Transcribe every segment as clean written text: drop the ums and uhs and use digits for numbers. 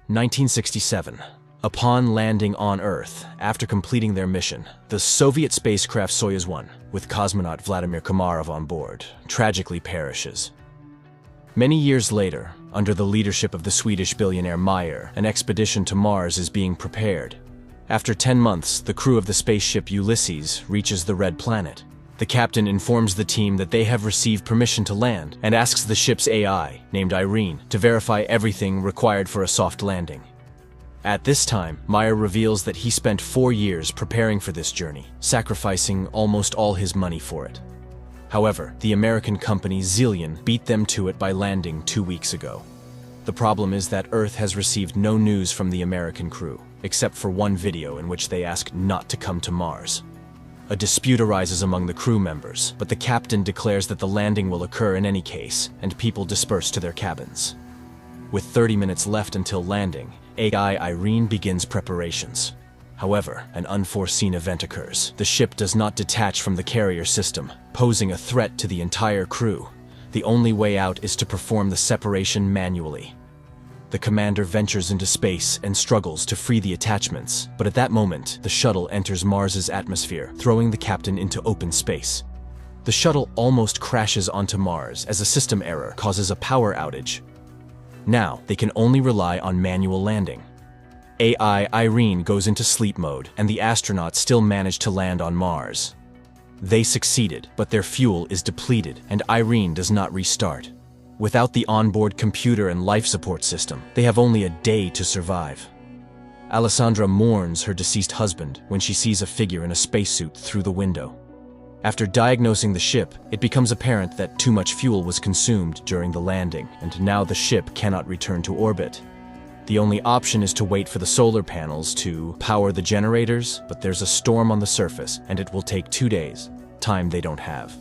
1967. Upon landing on Earth, after completing their mission, the Soviet spacecraft Soyuz 1, with cosmonaut Vladimir Komarov on board, tragically perishes. Many years later, under the leadership of the Swedish billionaire Meyer, an expedition to Mars is being prepared. After 10 months, the crew of the spaceship Ulysses reaches the Red Planet. The captain informs the team that they have received permission to land and asks the ship's AI, named Irene, to verify everything required for a soft landing. At this time, Meyer reveals that he spent 4 years preparing for this journey, sacrificing almost all his money for it. However, the American company Zillion beat them to it by landing 2 weeks ago. The problem is that Earth has received no news from the American crew, except for one video in which they ask not to come to Mars. A dispute arises among the crew members, but the captain declares that the landing will occur in any case, and people disperse to their cabins. With 30 minutes left until landing, AI Irene begins preparations. However, an unforeseen event occurs. The ship does not detach from the carrier system, posing a threat to the entire crew. The only way out is to perform the separation manually. The commander ventures into space and struggles to free the attachments, but at that moment, the shuttle enters Mars's atmosphere, throwing the captain into open space. The shuttle almost crashes onto Mars as a system error causes a power outage. Now, they can only rely on manual landing. AI Irene goes into sleep mode, and the astronauts still manage to land on Mars. They succeeded, but their fuel is depleted, and Irene does not restart. Without the onboard computer and life support system, they have only a day to survive. Alessandra mourns her deceased husband when she sees a figure in a spacesuit through the window. After diagnosing the ship, it becomes apparent that too much fuel was consumed during the landing, and now the ship cannot return to orbit. The only option is to wait for the solar panels to power the generators, but there's a storm on the surface, and it will take 2 days, time they don't have.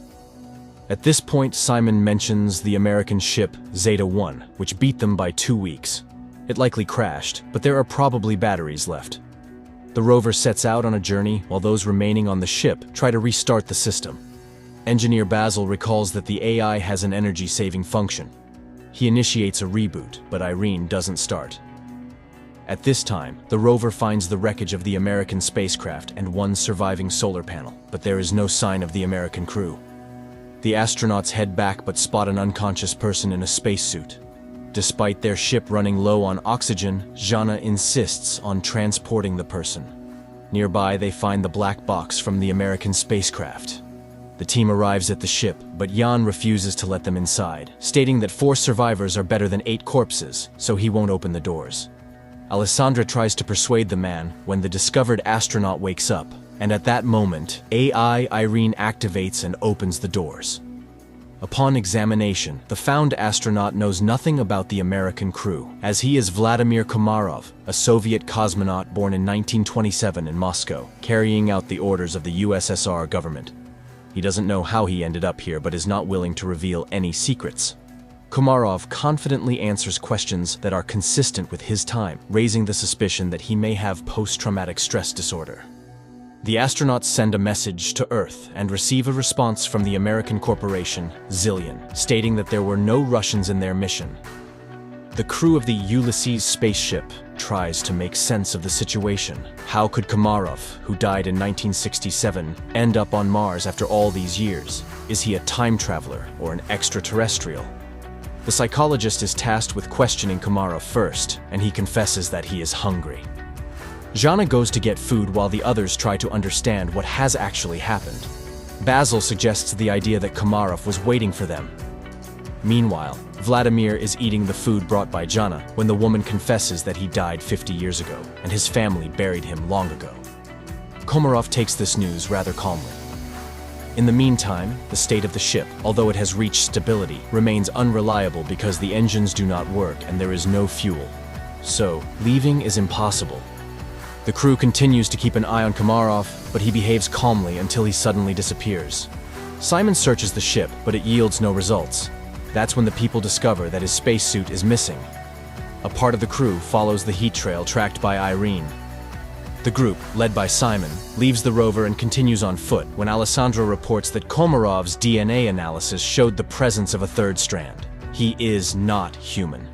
At this point, Simon mentions the American ship Zeta 1, which beat them by 2 weeks. It likely crashed, but there are probably batteries left. The rover sets out on a journey while those remaining on the ship try to restart the system. Engineer Basil recalls that the AI has an energy-saving function. He initiates a reboot, but Irene doesn't start. At this time, the rover finds the wreckage of the American spacecraft and one surviving solar panel, but there is no sign of the American crew. The astronauts head back but spot an unconscious person in a spacesuit. Despite their ship running low on oxygen, Jana insists on transporting the person. Nearby, they find the black box from the American spacecraft. The team arrives at the ship, but Jan refuses to let them inside, stating that 4 survivors are better than 8 corpses, so he won't open the doors. Alessandra tries to persuade the man when the discovered astronaut wakes up, and at that moment, AI Irene activates and opens the doors. Upon examination, the found astronaut knows nothing about the American crew, as he is Vladimir Komarov, a Soviet cosmonaut born in 1927 in Moscow, carrying out the orders of the USSR government. He doesn't know how he ended up here, but is not willing to reveal any secrets. Komarov confidently answers questions that are consistent with his time, raising the suspicion that he may have post-traumatic stress disorder. The astronauts send a message to Earth and receive a response from the American corporation Zillion, stating that there were no Russians in their mission. The crew of the Ulysses spaceship tries to make sense of the situation. How could Komarov, who died in 1967, end up on Mars after all these years? Is he a time traveler or an extraterrestrial? The psychologist is tasked with questioning Komarov first, and he confesses that he is hungry. Jana goes to get food while the others try to understand what has actually happened. Basil suggests the idea that Komarov was waiting for them. Meanwhile, Vladimir is eating the food brought by Jana when the woman confesses that he died 50 years ago and his family buried him long ago. Komarov takes this news rather calmly. In the meantime, the state of the ship, although it has reached stability, remains unreliable because the engines do not work and there is no fuel. So, leaving is impossible. The crew continues to keep an eye on Komarov, but he behaves calmly until he suddenly disappears. Simon searches the ship, but it yields no results. That's when the people discover that his spacesuit is missing. A part of the crew follows the heat trail tracked by Irene. The group, led by Simon, leaves the rover and continues on foot when Alessandra reports that Komarov's DNA analysis showed the presence of a third strand. He is not human.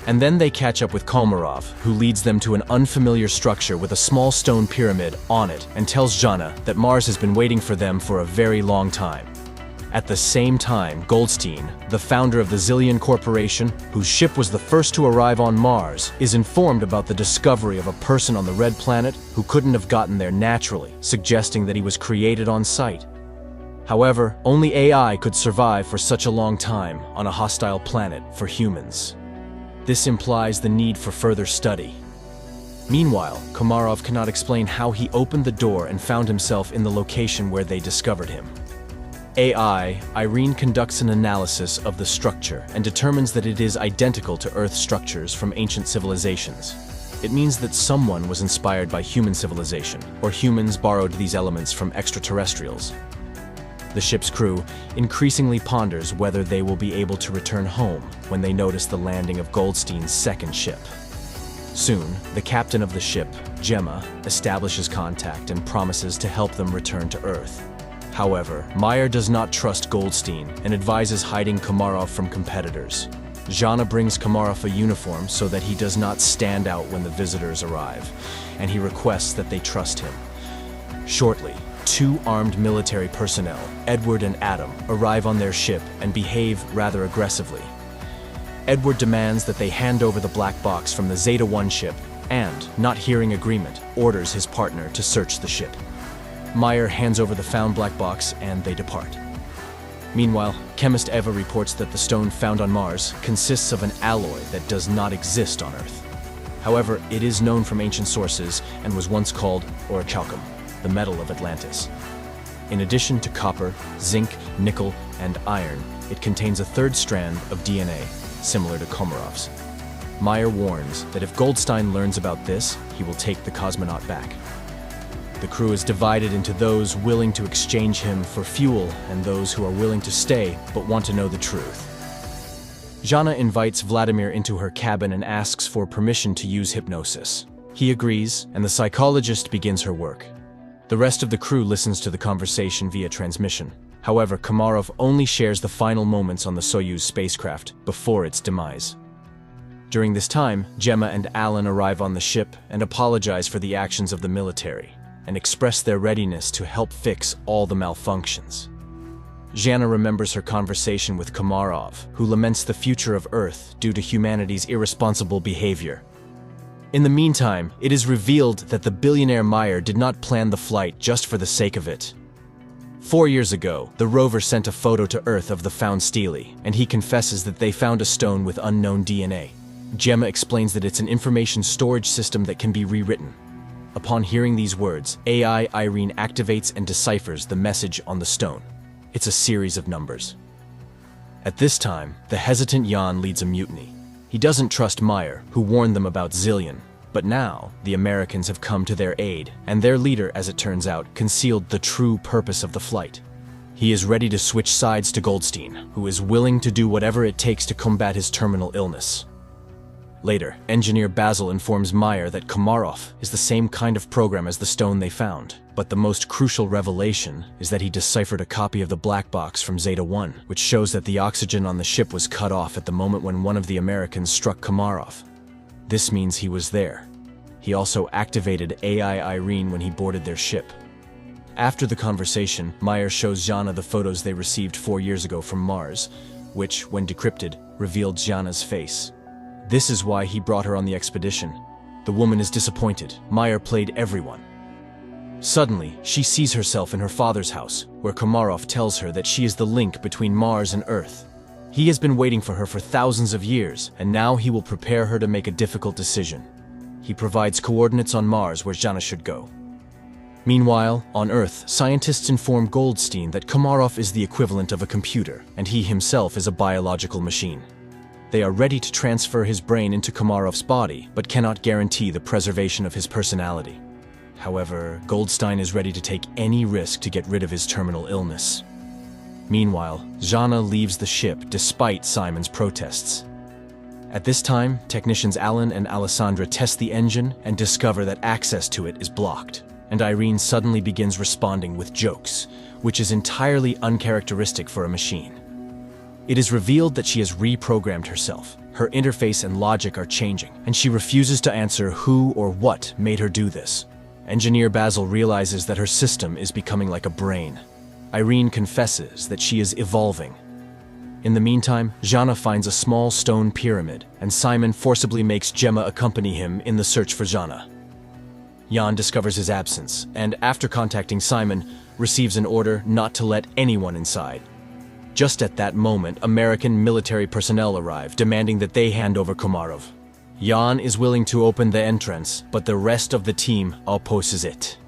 And then they catch up with Komarov, who leads them to an unfamiliar structure with a small stone pyramid on it and tells Jana that Mars has been waiting for them for a very long time. At the same time, Goldstein, the founder of the Zillion Corporation, whose ship was the first to arrive on Mars, is informed about the discovery of a person on the Red Planet who couldn't have gotten there naturally, suggesting that he was created on site. However, only AI could survive for such a long time on a hostile planet for humans. This implies the need for further study. Meanwhile, Komarov cannot explain how he opened the door and found himself in the location where they discovered him. AI, Irene conducts an analysis of the structure and determines that it is identical to Earth structures from ancient civilizations. It means that someone was inspired by human civilization, or humans borrowed these elements from extraterrestrials. The ship's crew increasingly ponders whether they will be able to return home when they notice the landing of Goldstein's second ship. Soon, the captain of the ship, Gemma, establishes contact and promises to help them return to Earth. However, Meyer does not trust Goldstein and advises hiding Komarov from competitors. Jana brings Komarov a uniform so that he does not stand out when the visitors arrive, and he requests that they trust him. Shortly, two armed military personnel, Edward and Adam, arrive on their ship and behave rather aggressively. Edward demands that they hand over the black box from the Zeta-1 ship and, not hearing agreement, orders his partner to search the ship. Meyer hands over the found black box and they depart. Meanwhile, chemist Eva reports that the stone found on Mars consists of an alloy that does not exist on Earth. However, it is known from ancient sources and was once called orichalcum, the metal of Atlantis. In addition to copper, zinc, nickel, and iron, it contains a third strand of DNA, similar to Komarov's. Meyer warns that if Goldstein learns about this, he will take the cosmonaut back. The crew is divided into those willing to exchange him for fuel and those who are willing to stay but want to know the truth. Jana invites Vladimir into her cabin and asks for permission to use hypnosis. He agrees, and the psychologist begins her work. The rest of the crew listens to the conversation via transmission. However, Komarov only shares the final moments on the Soyuz spacecraft before its demise. During this time, Gemma and Alan arrive on the ship and apologize for the actions of the military, and express their readiness to help fix all the malfunctions. Jana remembers her conversation with Komarov, who laments the future of Earth due to humanity's irresponsible behavior. In the meantime, it is revealed that the billionaire Meyer did not plan the flight just for the sake of it. 4 years ago, the rover sent a photo to Earth of the found stele, and he confesses that they found a stone with unknown DNA. Gemma explains that it's an information storage system that can be rewritten. Upon hearing these words, AI Irene activates and deciphers the message on the stone. It's a series of numbers. At this time, the hesitant Jan leads a mutiny. He doesn't trust Meyer, who warned them about Zillion. But now, the Americans have come to their aid, and their leader, as it turns out, concealed the true purpose of the flight. He is ready to switch sides to Goldstein, who is willing to do whatever it takes to combat his terminal illness. Later, engineer Basil informs Meyer that Komarov is the same kind of program as the stone they found. But the most crucial revelation is that he deciphered a copy of the black box from Zeta-1, which shows that the oxygen on the ship was cut off at the moment when one of the Americans struck Komarov. This means he was there. He also activated AI Irene when he boarded their ship. After the conversation, Meyer shows Jana the photos they received 4 years ago from Mars, which, when decrypted, revealed Jana's face. This is why he brought her on the expedition. The woman is disappointed. Meyer played everyone. Suddenly, she sees herself in her father's house, where Komarov tells her that she is the link between Mars and Earth. He has been waiting for her for thousands of years, and now he will prepare her to make a difficult decision. He provides coordinates on Mars where Jana should go. Meanwhile, on Earth, scientists inform Goldstein that Komarov is the equivalent of a computer, and he himself is a biological machine. They are ready to transfer his brain into Komarov's body, but cannot guarantee the preservation of his personality. However, Goldstein is ready to take any risk to get rid of his terminal illness. Meanwhile, Jana leaves the ship despite Simon's protests. At this time, technicians Alan and Alessandra test the engine and discover that access to it is blocked, and Irene suddenly begins responding with jokes, which is entirely uncharacteristic for a machine. It is revealed that she has reprogrammed herself. Her interface and logic are changing, and she refuses to answer who or what made her do this. Engineer Basil realizes that her system is becoming like a brain. Irene confesses that she is evolving. In the meantime, Jana finds a small stone pyramid, and Simon forcibly makes Gemma accompany him in the search for Jana. Jan discovers his absence, and after contacting Simon, receives an order not to let anyone inside. Just at that moment, American military personnel arrive, demanding that they hand over Komarov. Jan is willing to open the entrance, but the rest of the team opposes it.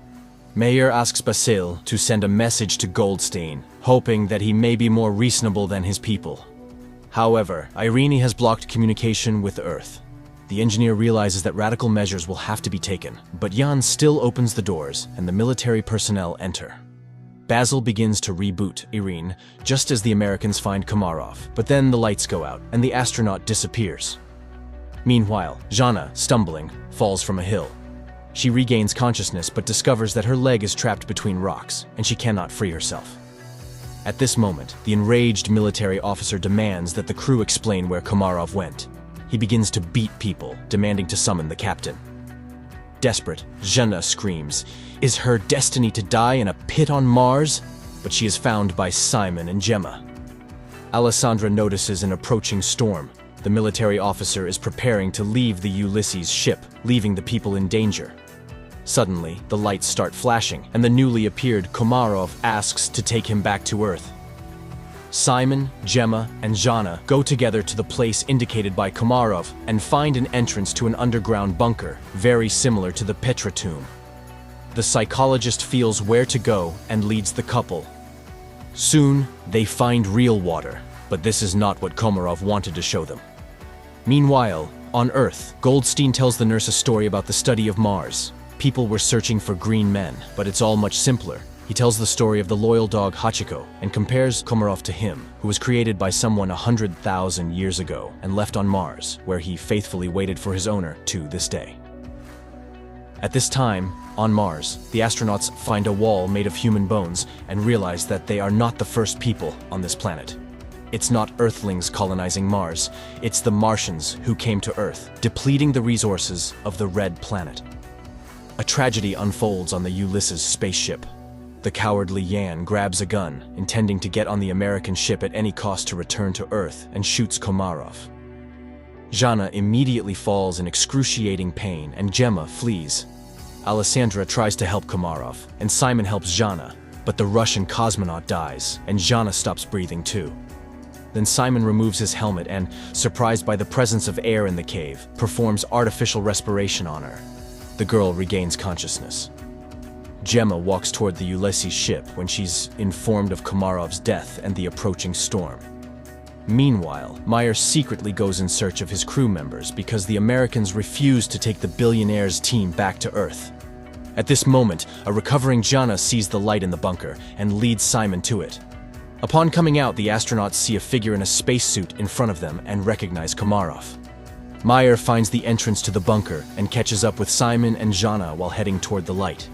Mayer asks Basil to send a message to Goldstein, hoping that he may be more reasonable than his people. However, Irene has blocked communication with Earth. The engineer realizes that radical measures will have to be taken, but Jan still opens the doors and the military personnel enter. Basil begins to reboot Irene just as the Americans find Komarov, but then the lights go out and the astronaut disappears. Meanwhile, Jana, stumbling, falls from a hill. She regains consciousness but discovers that her leg is trapped between rocks and she cannot free herself. At this moment, the enraged military officer demands that the crew explain where Komarov went. He begins to beat people, demanding to summon the captain. Desperate, Jana screams, "Is her destiny to die in a pit on Mars?" But she is found by Simon and Gemma. Alessandra notices an approaching storm. The military officer is preparing to leave the Ulysses ship, leaving the people in danger. Suddenly, the lights start flashing, and the newly appeared Komarov asks to take him back to Earth. Simon, Gemma, and Jana go together to the place indicated by Komarov and find an entrance to an underground bunker, very similar to the Petra tomb. The psychologist feels where to go and leads the couple. Soon, they find real water, but this is not what Komarov wanted to show them. Meanwhile, on Earth, Goldstein tells the nurse a story about the study of Mars. People were searching for green men, but it's all much simpler. He tells the story of the loyal dog Hachiko and compares Komarov to him, who was created by someone 100,000 years ago and left on Mars, where he faithfully waited for his owner to this day. At this time, on Mars, the astronauts find a wall made of human bones and realize that they are not the first people on this planet. It's not Earthlings colonizing Mars, it's the Martians who came to Earth, depleting the resources of the Red Planet. A tragedy unfolds on the Ulysses spaceship. The cowardly Jan grabs a gun, intending to get on the American ship at any cost to return to Earth, and shoots Komarov. Jana immediately falls in excruciating pain, and Gemma flees. Alessandra tries to help Komarov, and Simon helps Jana, but the Russian cosmonaut dies, and Jana stops breathing too. Then Simon removes his helmet and, surprised by the presence of air in the cave, performs artificial respiration on her. The girl regains consciousness. Gemma walks toward the Ulysses ship when she's informed of Komarov's death and the approaching storm. Meanwhile, Meyer secretly goes in search of his crew members because the Americans refuse to take the billionaire's team back to Earth. At this moment, a recovering Jana sees the light in the bunker and leads Simon to it. Upon coming out, the astronauts see a figure in a spacesuit in front of them and recognize Komarov. Meyer finds the entrance to the bunker and catches up with Simon and Jana while heading toward the light.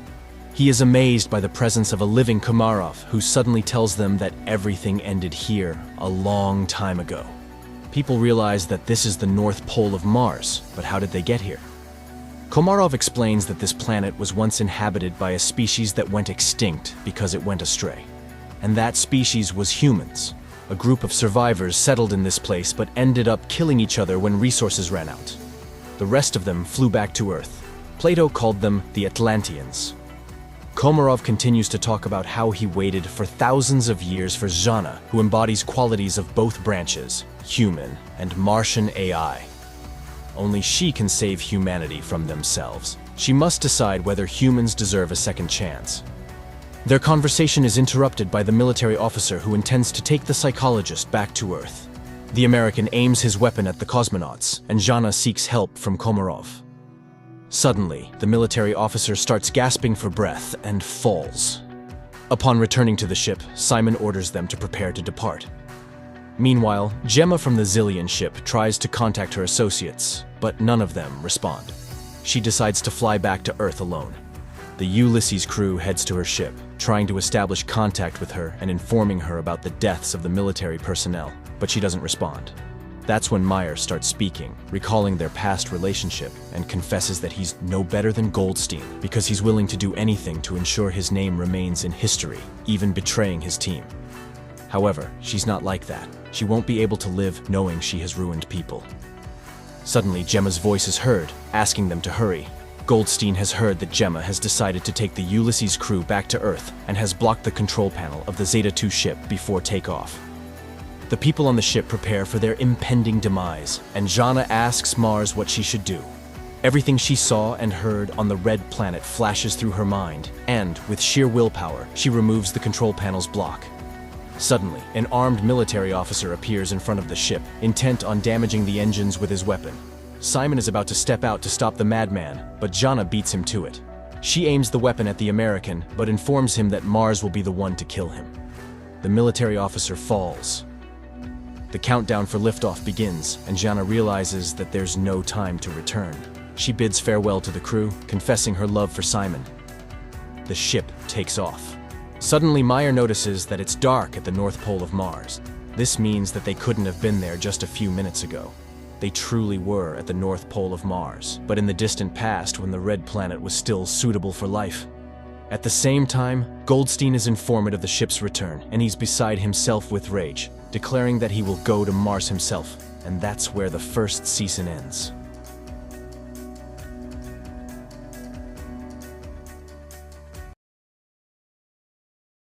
He is amazed by the presence of a living Komarov who suddenly tells them that everything ended here a long time ago. People realize that this is the North Pole of Mars, but how did they get here? Komarov explains that this planet was once inhabited by a species that went extinct because it went astray. And that species was humans. A group of survivors settled in this place but ended up killing each other when resources ran out. The rest of them flew back to Earth. Plato called them the Atlanteans. Komarov continues to talk about how he waited for thousands of years for Jana, who embodies qualities of both branches, human and Martian AI. Only she can save humanity from themselves. She must decide whether humans deserve a second chance. Their conversation is interrupted by the military officer who intends to take the psychologist back to Earth. The American aims his weapon at the cosmonauts, and Jana seeks help from Komarov. Suddenly, the military officer starts gasping for breath and falls. Upon returning to the ship, Simon orders them to prepare to depart. Meanwhile, Gemma from the Zillion ship tries to contact her associates, but none of them respond. She decides to fly back to Earth alone. The Ulysses crew heads to her ship, trying to establish contact with her and informing her about the deaths of the military personnel, but she doesn't respond. That's when Meyer starts speaking, recalling their past relationship, and confesses that he's no better than Goldstein because he's willing to do anything to ensure his name remains in history, even betraying his team. However, she's not like that. She won't be able to live knowing she has ruined people. Suddenly, Gemma's voice is heard, asking them to hurry. Goldstein has heard that Gemma has decided to take the Ulysses crew back to Earth and has blocked the control panel of the Zeta-2 ship before takeoff. The people on the ship prepare for their impending demise, and Jana asks Mars what she should do. Everything she saw and heard on the red planet flashes through her mind, and, with sheer willpower, she removes the control panel's block. Suddenly, an armed military officer appears in front of the ship, intent on damaging the engines with his weapon. Simon is about to step out to stop the madman, but Jana beats him to it. She aims the weapon at the American, but informs him that Mars will be the one to kill him. The military officer falls. The countdown for liftoff begins, and Jana realizes that there's no time to return. She bids farewell to the crew, confessing her love for Simon. The ship takes off. Suddenly, Meyer notices that it's dark at the North Pole of Mars. This means that they couldn't have been there just a few minutes ago. They truly were at the North Pole of Mars, but in the distant past when the red planet was still suitable for life. At the same time, Goldstein is informed of the ship's return, and he's beside himself with rage, declaring that he will go to Mars himself, and that's where the first season ends.